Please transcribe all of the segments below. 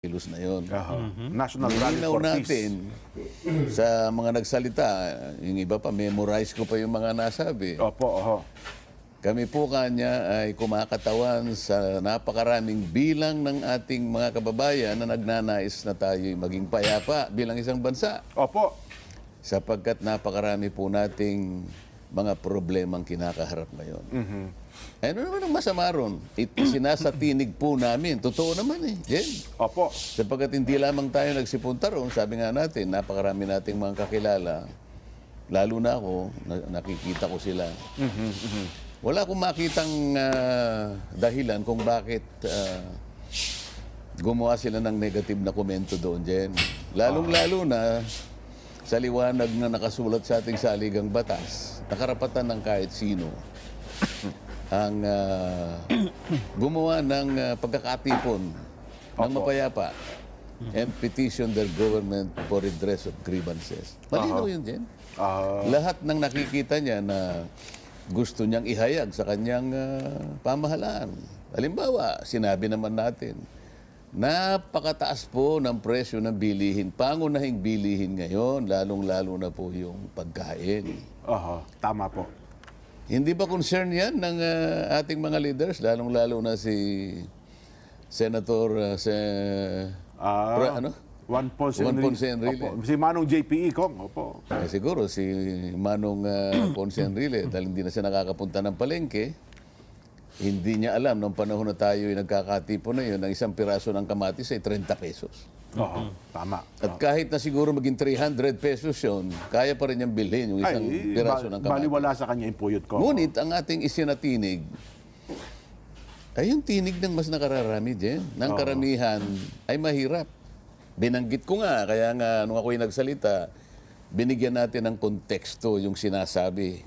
kilos na yon. National Rally Nilinaw for Peace. natin sa mga nagsalita, yung iba pa, memorize ko pa yung mga nasabi. Opo, oho. Kami po kanya ay kumakatawan sa napakaraming bilang ng ating mga kababayan na nagnanais na tayo maging payapa bilang isang bansa. Opo. Sapagkat napakarami po nating mga problemang kinakaharap ngayon. Ano naman ang masama ron? Sinasatinig po namin. Totoo naman eh. Jen. Opo. Sapagkat hindi lamang tayo nagsipunta ron, sabi nga natin, napakarami nating mga kakilala. Lalo na ako, nakikita ko sila. Wala akong makitang dahilan kung bakit gumawa sila ng negative na komento doon, Jen. Lalong-lalo na sa liwanag na nakasulat sa ating saligang batas, nakarapatan ng kahit sino ang gumawa ng pagkakatipon ng mapayapa and petition their government for redress of grievances. Malinaw yun, Jen. Lahat ng nakikita niya na gusto niyang ihayag sa kanyang pamahalaan. Halimbawa, sinabi naman natin, napakataas po ng presyo ng bilihin, pangunahing bilihin ngayon, lalong-lalo na po yung pagkain. Oho. Tama po. Hindi ba concern yan ng ating mga leaders, lalong-lalo na si Senator Juan Ponce Juan Enrile. Ponce Enrile. Opo. Si Manong JPE, Kong. Opo. Siguro si Manong Ponce Enrile, dahil hindi na siya nakakapunta ng palengke, hindi niya alam nung panahon na tayo ay nagkakatipon na yun, ang isang piraso ng kamatis ay 30 pesos. Oho. Tama. At kahit na siguro maging 300 pesos yun, kaya pa rin niyang bilhin yung isang piraso ng kamatis. baliwala sa kanya yung puyot ko. Ngunit ang ating isinatinig ay yung tinig ng mas nakararami, Jen. Ng karamihan ay mahirap. Binanggit ko nga, kaya nga nung ako'y nagsalita, binigyan natin ng konteksto yung sinasabi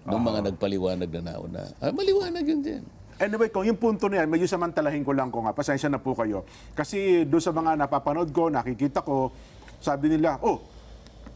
ng mga nagpaliwanag na nauna. Maliwanag yun, Jen. Anyway, kung yung punto na yan, medyo samantalahin ko lang ko nga. Pasensya na po kayo. Kasi doon sa mga napapanood ko, nakikita ko, sabi nila,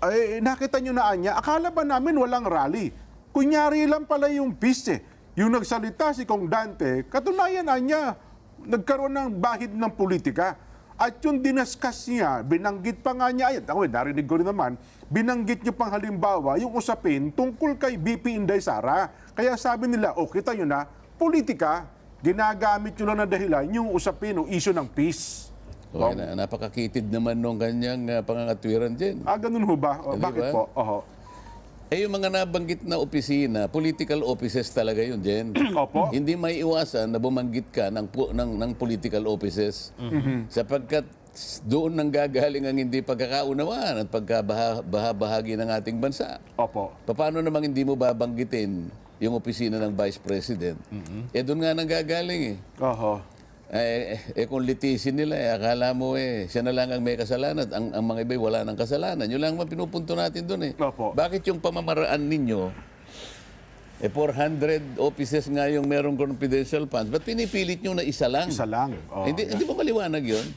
ay, nakita nyo na anya, akala ba namin walang rally? Kunyari lang pala yung peace eh. Yung nagsalita si Kong Dante, katunayan anya, nagkaroon ng bahid ng politika. At yung dinaskas niya, binanggit pa nga niya, ako narinig ko rin naman, binanggit niyo pang halimbawa yung usapin tungkol kay BP Inday Sara. Kaya sabi nila, kita nyo na, politika, ginagamit nyo lang na dahilan yung usapin o issue ng peace. Okay, napakakitid naman nung kanyang pangangatwiran, Jen. Ganun ho ba? Bakit ba? po? Oho. Yung mga nabanggit na opisina, political offices talaga yun, Jen. Opo. Hindi may iwasan na bumanggit ka ng political offices sapagkat doon nang gagaling ang hindi pagkakaunawaan at pagkabahagi ng ating bansa. Opo. Paano namang hindi mo babanggitin yung opisina ng Vice President? Doon nga nang gagaling eh. Oho. Kung litisin nila, akala mo siya na lang ang may kasalanan. Ang mga iba'y wala ng kasalanan. Yun lang ang pinupunto natin doon eh. Opo. Bakit yung pamamaraan ninyo, 400 offices nga yung merong confidential funds, ba't pinipilit nyo na isa lang? Isa lang. Hindi ba maliwanag yun?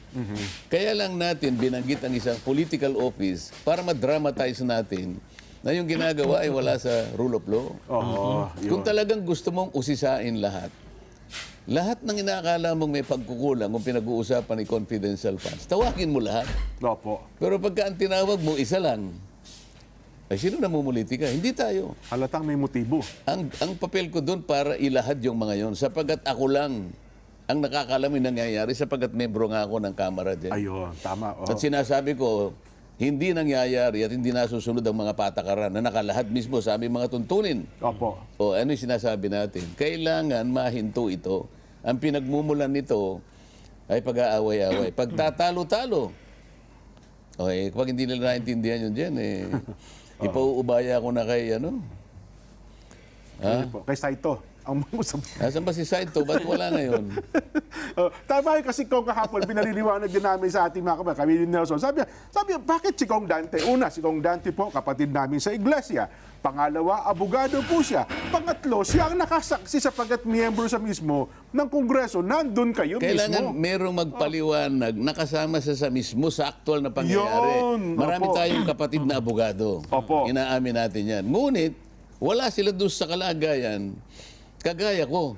Kaya lang natin binanggit ang isang political office para ma-dramatize natin na yung ginagawa ay wala sa rule of law. Oho. Kung talagang gusto mong usisain lahat ng inaakala mong may pagkukulang kung pinag-uusapan ni confidential funds, tawagin mo lahat. Opo. Pero pagka ang tinawag mo, isa lang, ay sino namumuliti ka? Hindi tayo. Halatang may motibo. Ang papel ko doon para ilahad yung mga yon, sapagkat ako lang ang nakakalam yung nangyayari sapagkat membro nga ako ng Kamara din. Ayun, tama. At sinasabi ko, hindi nangyayari at hindi nasusunod ang mga patakaran na nakalahad mismo sa aming mga tuntunin. Opo. Ano yung sinasabi natin? Kailangan mahinto ito. Ang pinagmumulan nito ay pag-aaway-aaway. Pagtatalo-talo. Okay, kapag hindi nila naintindihan yun dyan, ipauubaya ko na kay Kay Saito. Ang Nasaan ba si Saito? Ba't wala ngayon? Tama yun kasi kung kahapon, pinaliliwanag din namin sa ating mga kapatid, kami ni Nelson. Sabi, bakit si Kong Dante? Una, si Kong Dante po, kapatid namin sa iglesia. Pangalawa, abogado po siya. Pangatlo, siya ang nakasaksi sapagkat miyembro sa mismo ng Kongreso. Nandun kayo Kailangan mismo. merong magpaliwanag, nakasama siya sa mismo sa aktual na pangyayari. Yun, Marami opo. tayong kapatid na abogado. Opo. Inaamin natin yan. Ngunit, wala sila doon sa kalagayan, kagaya ko,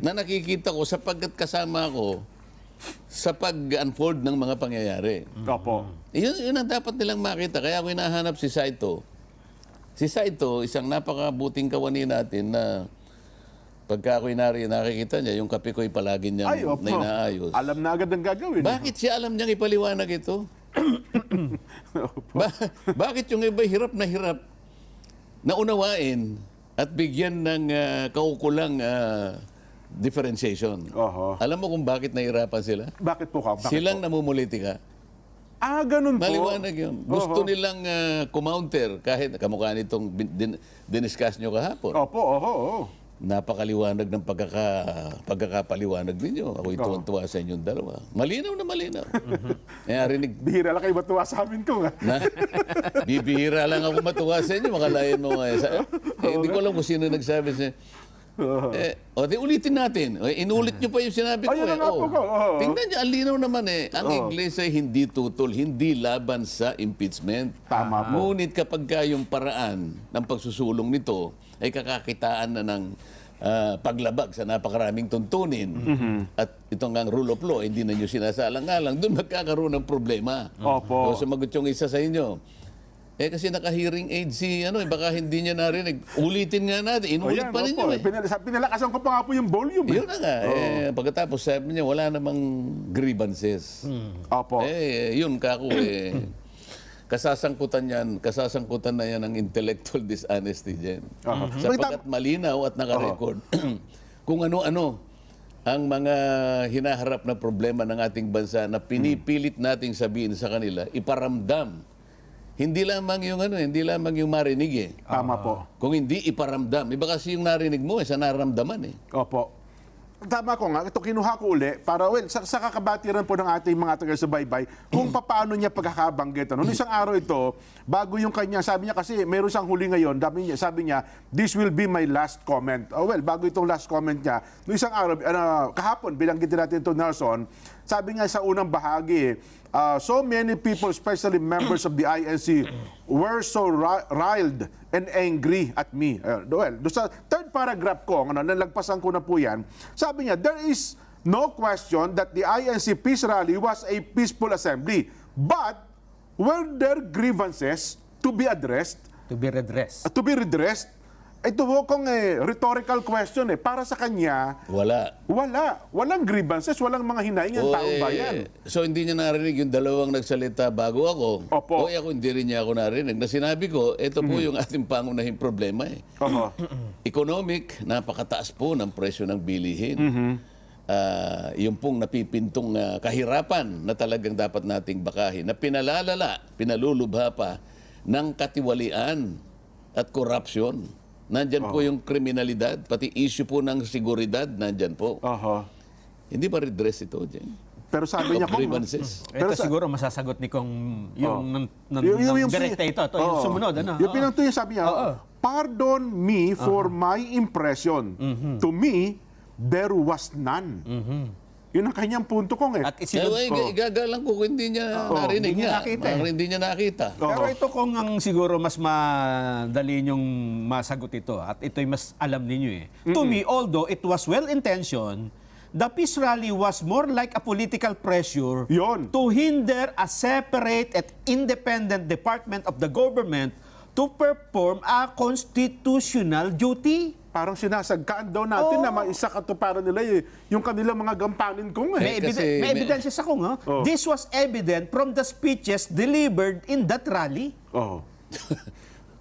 na nakikita ko sapagkat kasama ko sa pag-unfold ng mga pangyayari. Opo. Yun ang dapat nilang makita. Kaya ako hinahanap si Saito. Si Saito, isang napakabuting kawani natin na pagka ako'y nakikita niya, yung kape ko'y palagi niyang Ay, opo. na inaayos. Alam na agad ang gagawin. Bakit siya alam niyang ipaliwanag ito? Bakit yung iba hirap na unawain at bigyan ng kaukulang differentiation? Oho. Alam mo kung bakit nahirapan sila? Bakit po ka? Bakit Silang po? namumulitika. Ganun po. Maliwanag yun. Gusto nilang kumounter kahit kamukha nitong diniscuss nyo kahapon. Opo, oho. Napakaliwanag ng pagkakapaliwanag ninyo. Ako'y tuwan-tuwa sa inyong dalawa. Malinaw na malinaw. Kaya rinig Bihira lang kayo matuwa sa amin ko nga. na bibihira lang ako matuwa sa inyo. Makalayan mo nga. Hindi ko alam kung sino nagsabi sa di ulitin natin. Inulit nyo pa yung sinabi ko. Ayun na nga po ko. Tingnan nyo, ang linaw naman Ang Iglesia ay hindi tutol, hindi laban sa impeachment. Tama po. Ngunit kapag yung paraan ng pagsusulong nito ay kakakitaan na ng paglabag sa napakaraming tuntunin at itong ang rule of law, hindi na nyo sinasalang-alang, doon magkakaroon ng problema. Opo. So, sumagot yung isa sa inyo. Kasi naka-hearing aid si, baka hindi niya narinig. Ulitin nga natin. Inulit pa ninyo Pinalakasan ko pa nga po yung volume. Yun na nga. Pagkatapos sabi niya, wala namang grievances. Opo. Yun kako kasasangkutan na yan ng intellectual dishonesty dyan. Sapagkat malinaw at nakarecord kung ano-ano ang mga hinaharap na problema ng ating bansa na pinipilit nating sabihin sa kanila, iparamdam. Hindi lamang yung marinig Tama po. Kung hindi iparamdam. Iba kasi yung narinig mo sa naramdaman Opo. Tama ko nga, ito kinuha ko uli para sa kakabatiran po ng ating mga taga-subaybay kung paano niya pagkakabanggit. Noong isang araw ito, bago yung kanya, sabi niya kasi meron siyang huli ngayon, sabi niya, this will be my last comment. Bago itong last comment niya, noong isang araw, kahapon, bilanggitin natin ito, Nelson, sabi niya sa unang bahagi, so many people, especially members of the INC, were so riled and angry at me. Doon sa third paragraph ko, nalagpasan ko na po yan, sabi niya, there is no question that the INC Peace Rally was a peaceful assembly. But were there grievances to be addressed? To be redressed. To be redressed? Ito po kong rhetorical question Para sa kanya, Wala. Walang grievances, walang mga hinaing ng taong bayan. So hindi niya narinig yung dalawang nagsalita bago ako. Opo. Ako hindi rin niya ako narinig. Na sinabi ko, ito po yung ating pangunahing problema Oho. Economic, napakataas po ng presyo ng bilihin. Yung pong napipintong kahirapan na talagang dapat nating bakahin, na pinalulubha pa ng katiwalian at corruption. Nandyan po yung kriminalidad, pati issue po ng seguridad, nandyan po. Oho. Hindi ba redress ito, Jen? Pero sabi niya, Grievances. Pero Ito siguro masasagot ni Kong yung yung direkta ito. Ito yung sumunod. Yung pinanto niya, sabi niya, pardon me for my impression. To me, there was none. Yun ang kanyang punto kong At isinod ko. Igagalang ko kung hindi niya narinig hindi niya nakita Hindi niya nakita. Pero ito kung ang siguro mas madali niyong masagot ito at ito'y mas alam ninyo To me, although it was well-intentioned, the peace rally was more like a political pressure Yun. to hinder a separate and independent department of the government to perform a constitutional duty. Parang sinasagkaan daw natin na maisa katuparan nila yung kanilang mga gampanin kong May, kasi may may- evidence sa kung This was evident from the speeches delivered in that rally. Oh.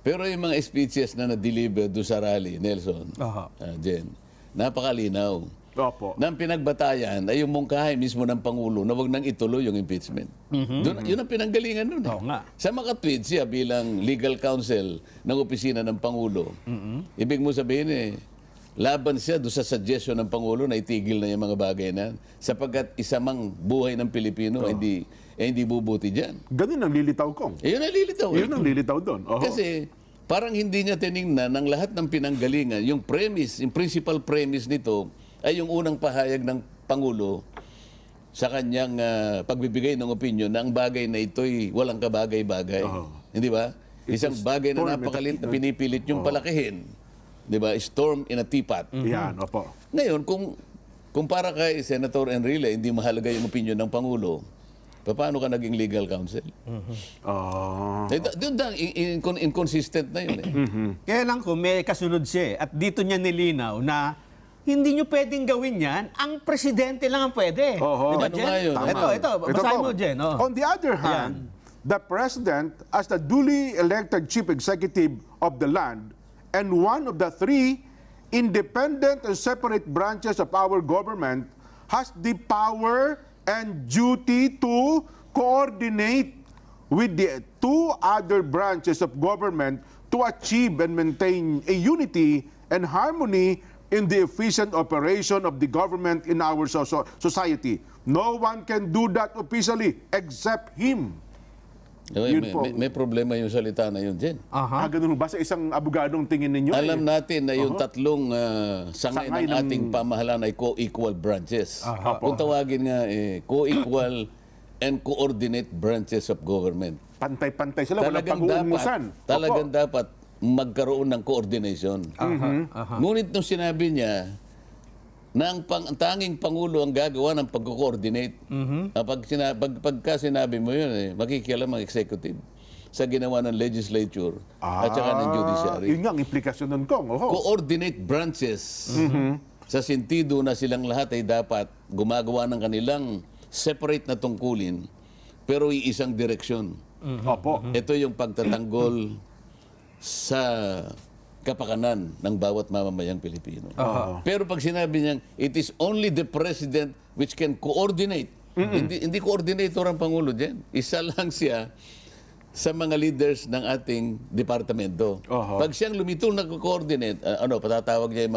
Pero yung mga speeches na na-deliver doon sa rally, Nelson, Aha. Jen, napakalinaw. Opo. Na ang pinagbatayan ay yung mungkahay mismo ng Pangulo na wag nang ituloy yung impeachment. Yun ang pinanggalingan nun. Oo nga. Sa makatweet siya bilang legal counsel ng opisina ng Pangulo, ibig mo sabihin laban siya doon sa suggestion ng Pangulo na itigil na yung mga bagay na yan, sapagkat isa mang buhay ng Pilipino hindi bubuti dyan. Ganun ang lilitaw kong. Yun ang lilitaw. Yun ang lilitaw doon. Oho. Kasi parang hindi niya tiningnan ng lahat ng pinanggalingan. Yung premise, yung principal premise nito ay yung unang pahayag ng Pangulo sa kanyang pagbibigay ng opinion na ang bagay na ito'y walang kabagay-bagay. Hindi ba? Isang bagay na storm napakalit na pinipilit yung palakihin. Di ba? Storm in a teapot. Yan, opo. Ngayon, kung kung para kay Senator Enrile, hindi mahalaga yung opinion ng Pangulo, paano ka naging legal counsel? Oh. Inconsistent na yun eh. Kaya lang kung may kasunod siya at dito niya nilinaw na hindi nyo pwedeng gawin yan, ang presidente lang ang pwede. Oho. Di ba, Ano Jen? nga yun? Ito, basahin po. mo, Jen. Oh. On the other hand, the President, as the duly elected Chief Executive of the land and one of the three independent and separate branches of our government, has the power and duty to coordinate with the two other branches of government to achieve and maintain a unity and harmony in the efficient operation of the government in our society. No one can do that officially except him. Yun po. May problema yung salita na yun, Jen. Aha. Ganun ba sa isang abogadong tingin ninyo? Alam natin na yung tatlong Sangay sangay ng ng- ating pamahalaan ay co-equal branches. Aha. Kung tawagin nga, co-equal and coordinate branches of government. Pantay-pantay sila, walang pag-uungusan. Talagang dapat magkaroon ng coordination. Ngunit nung sinabi niya na ang tanging Pangulo ang gagawa ng pag-coordinate, pagka sinabi mo yun, makikialam ang executive sa ginawa ng legislature at saka ng judiciary. Yun nga ang implikasyon nun, Kong. Oho. Coordinate branches sa sentido na silang lahat ay dapat gumagawa ng kanilang separate na tungkulin pero iisang direksyon. Opo. Ito yung pagtatanggol sa kapakanan ng bawat mamamayang Pilipino. Pero pag sinabi niyang, it is only the President which can coordinate. Hindi coordinator ang Pangulo dyan. Isa lang siya sa mga leaders ng ating departamento. Pag siyang lumitol na coordinate, patatawag niya yung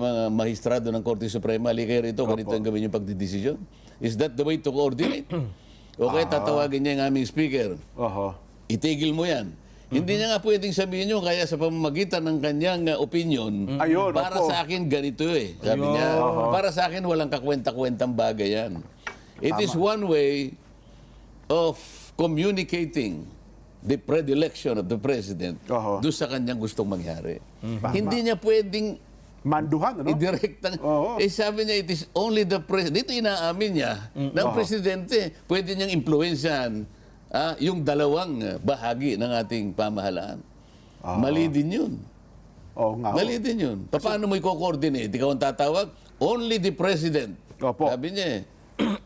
mga mahistrado ng Korte Suprema, halika rito, ganito ang gawin yung pagdidesisyon. Is that the way to coordinate? Okay, tatawagin niya yung aming speaker. Oho. Itigil mo yan. Hindi niya nga pwedeng sabihin nyo, kaya sa pamamagitan ng kanyang opinion, Ayun, para opo. sa akin ganito eh. Sabi niya, para sa akin walang kakwenta-kwentang bagay yan. It is one way of communicating the predilection of the President doon sa kanyang gustong mangyari. Hindi niya pwedeng Manduhan, ano? idirektang. Oo. Sabi niya, it is only the President. Dito inaamin niya na ang Presidente pwede niyang impluensyahan yung dalawang bahagi ng ating pamahalaan. Mali din yun. Oo nga. Mali din yun. Paano mo i-coordinate? Ikaw ang tatawag? Only the President. Opo. Sabi niya eh.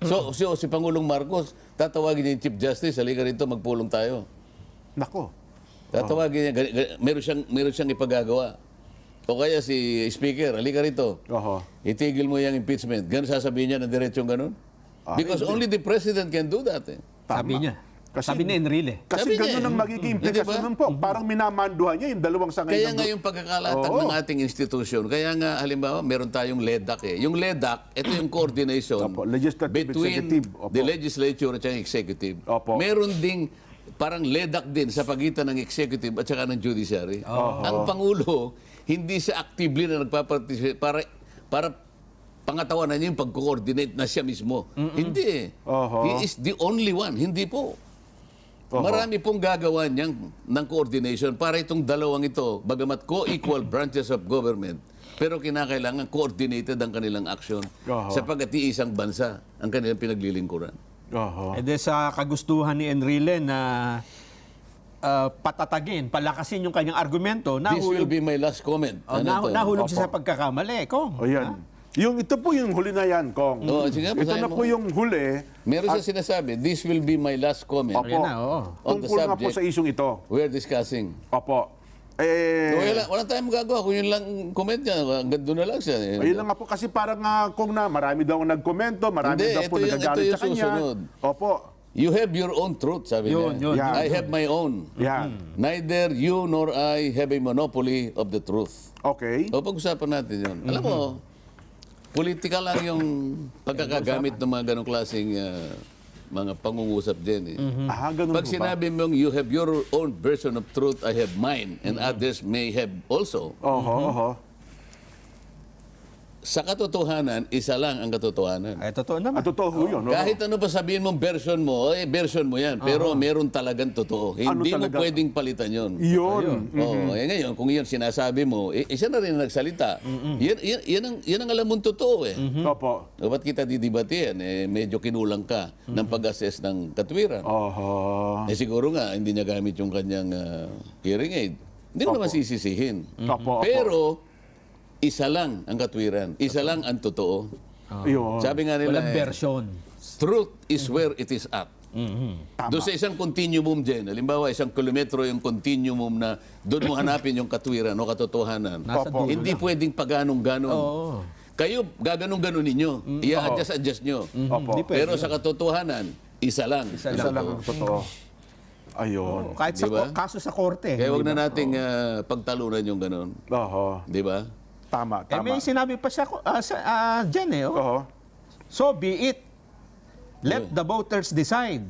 So, si Pangulong Marcos, tatawagin niya yung Chief Justice, halika rito, magpulong tayo. Nako. Tatawagin niya, meron siyang ipagagawa. O kaya si Speaker, halika rito. Oho. Itigil mo yung impeachment. Ganun sasabihin niya ng diretsong ganun? Because only the President can do that eh. Sabi niya. Kasi- Sabi ni Enrile. Kasi Sabi niya ganun ang eh. magiging Hindi implikasyon ba? nun po. Parang minamanduhan niya yung dalawang sangay Kaya ng... nga yung pagkakalatag Oo. ng ating institusyon, kaya nga halimbawa meron tayong LEDAC eh. Yung LEDAC, ito yung coordination Opo, legislative, between executive. Opo. the legislature at yung executive. Opo. Meron ding parang LEDAC din sa pagitan ng executive at saka ng judiciary. Ang Pangulo, hindi siya actively na nagpaparticipate para pangatawanan niya yung pag-coordinate na siya mismo. Hindi eh. He is the only one. Hindi po. Marami pong gagawa niyang ng coordination para itong dalawang ito, bagamat co-equal branches of government, pero kinakailangan coordinated ang kanilang aksyon sapagkat iisang bansa ang kanilang pinaglilingkuran. Oho. E de sa kagustuhan ni Enrile na patatagin, palakasin yung kanyang argumento, This will nahulog, be my last comment. Ano to? nahulog siya sa pagkakamali. Kung, O yan. Ito po yung huli na yan, Kong. Oo, sige, Ito basahin na mo. po yung huli. Meron siya sinasabi, this will be my last comment. Opo. Ayan na, oo. On the Tungkol nga po subject sa isyong ito. we're discussing. Opo. Wala tayong magagawa kung yun lang comment niya. Hanggang doon na lang siya. Ayun lang nga po kasi parang nga kung na marami daw ang nagkomento, marami Hindi, daw po ito yung nagagalit sa kanya. susunod. Opo. You have your own truth, sabi Yun, niya. yun, yun. I have my own. Yan. Neither you nor I have a monopoly of the truth. Okay. O pag-usapan natin yun. Alam mo, politika lang yung pagkakagamit ng mga ganong klaseng mga pangungusap din. Eh. Ganun Pag po ba? sinabi mong you have your own version of truth, I have mine, and others may have also. Oho, oho. sa katotohanan, isa lang ang katotohanan. Ay, totoo naman. At totoo ho yun. no? Kahit ano pa sabihin mong version mo, version mo yan. Pero meron talagang totoo. Hindi mo talaga? pwedeng palitan yun. Yun. Oo, ngayon, kung yun sinasabi mo, isa na rin ang nagsalita. Yan ang alam mong totoo eh. Opo. O ba't kita didibatin? Medyo kinulang ka ng pag-assess ng katwiran. Oho. Siguro nga, hindi niya gamit yung kanyang hearing aid. Hindi ko naman sisisihin. Opo. Pero, isa lang ang katwiran. Isa lang ang totoo. Yun. Sabi nga nila, Walang version. truth is where it is at. Doon sa isang continuum dyan, halimbawa isang kilometro yung continuum na doon mo hanapin yung katwiran o katotohanan. Nasa Opo. dulo. Hindi pwedeng paganong-ganon. Oo. Kayo, gaganong-ganon ninyo. I-adjust nyo. Opo. Hindi pwede. Pero sa katotohanan, isa lang. Isa Isa lang ang totoo. Ayun. Kahit sa Diba? kaso sa korte. Kaya wag na nating pagtalunan yung ganon. Oho. Di ba? Tama, Eh, tama. may sinabi pa siya dyan eh. Oh. Oho. So be it. Let the voters decide.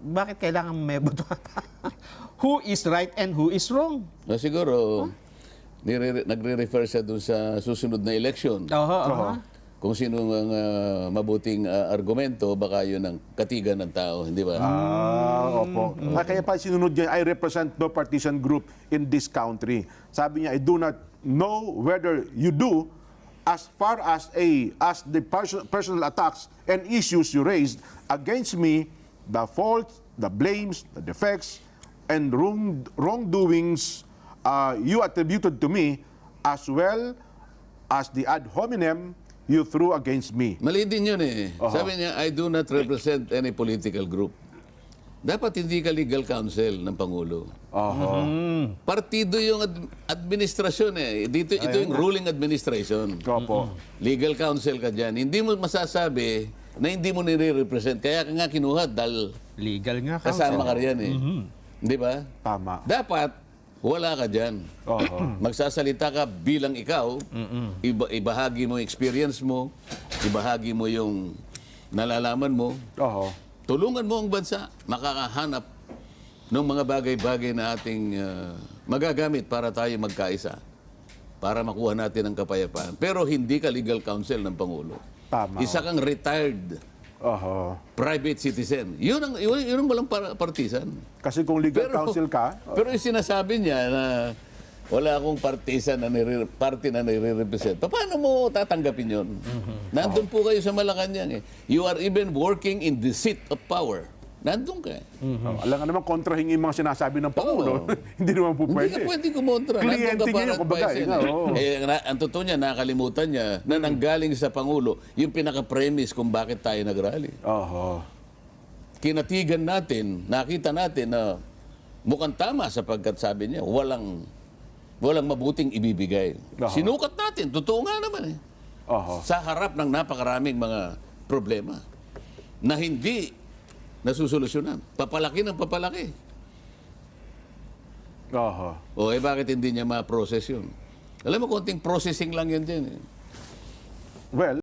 Bakit kailangan may boto? Who is right and who is wrong? Siguro, nagre-refer siya dun sa susunod na election. Oho. Kung sino ang mabuting argumento, baka yun ang katigan ng tao, hindi ba? Opo. Kaya pa sinunod niya, I represent no partisan group in this country. Sabi niya, I do not know whether you do as far as the personal attacks and issues you raised against me, the faults, the blames, the defects, and wrongdoings you attributed to me, as well as the ad hominem you threw against me. Mali din yun eh. Sabi niya, I do not represent any political group. Dapat hindi ka legal counsel ng Pangulo. Partido yung administrasyon eh. Ito yung ruling administration. Opo. Legal counsel ka dyan. Hindi mo masasabi na hindi mo nire-represent. Kaya ka nga kinuha dahil Legal nga. kasama ka riyan eh. Di ba? Tama. Dapat wala ka dyan. Oho. Magsasalita ka bilang ikaw, ibahagi mo yung experience mo, ibahagi mo yung nalalaman mo, Oho. tulungan mo ang bansa, makakahanap ng mga bagay-bagay na ating magagamit para tayo magkaisa, para makuha natin ang kapayapaan. Pero hindi ka legal counsel ng Pangulo. Tama. Isa kang retired Oho. private citizen. Yun ang walang partisan. Kasi kung legal counsel ka, Pero yung sinasabi niya na wala akong partisan na party na nire-represent, paano mo tatanggapin yun? Nandun po kayo sa Malacanang eh. You are even working in the seat of power. Nandun ka eh. alam nga naman kontrahin yung mga sinasabi ng Pangulo. Oo. Hindi naman po Hindi pwede. ka pwede kumontra. Nandun Kliyente ka niya para yun, kumbaga, advisein nga, eh. oo. Ang totoo niya, nakalimutan niya na nanggaling sa Pangulo yung pinaka-premise kung bakit tayo nag-rally. Oho. Kinatigan natin, nakita natin na mukhang tama sapagkat sabi niya, walang mabuting ibibigay. Aha. Sinukat natin, totoo nga naman eh. Oho. Sa harap ng napakaraming mga problema na hindi nasusolusyonan. Papalaki ng papalaki. Oho. O bakit hindi niya ma-process yun? Alam mo, konting processing lang yan dyan eh. Well,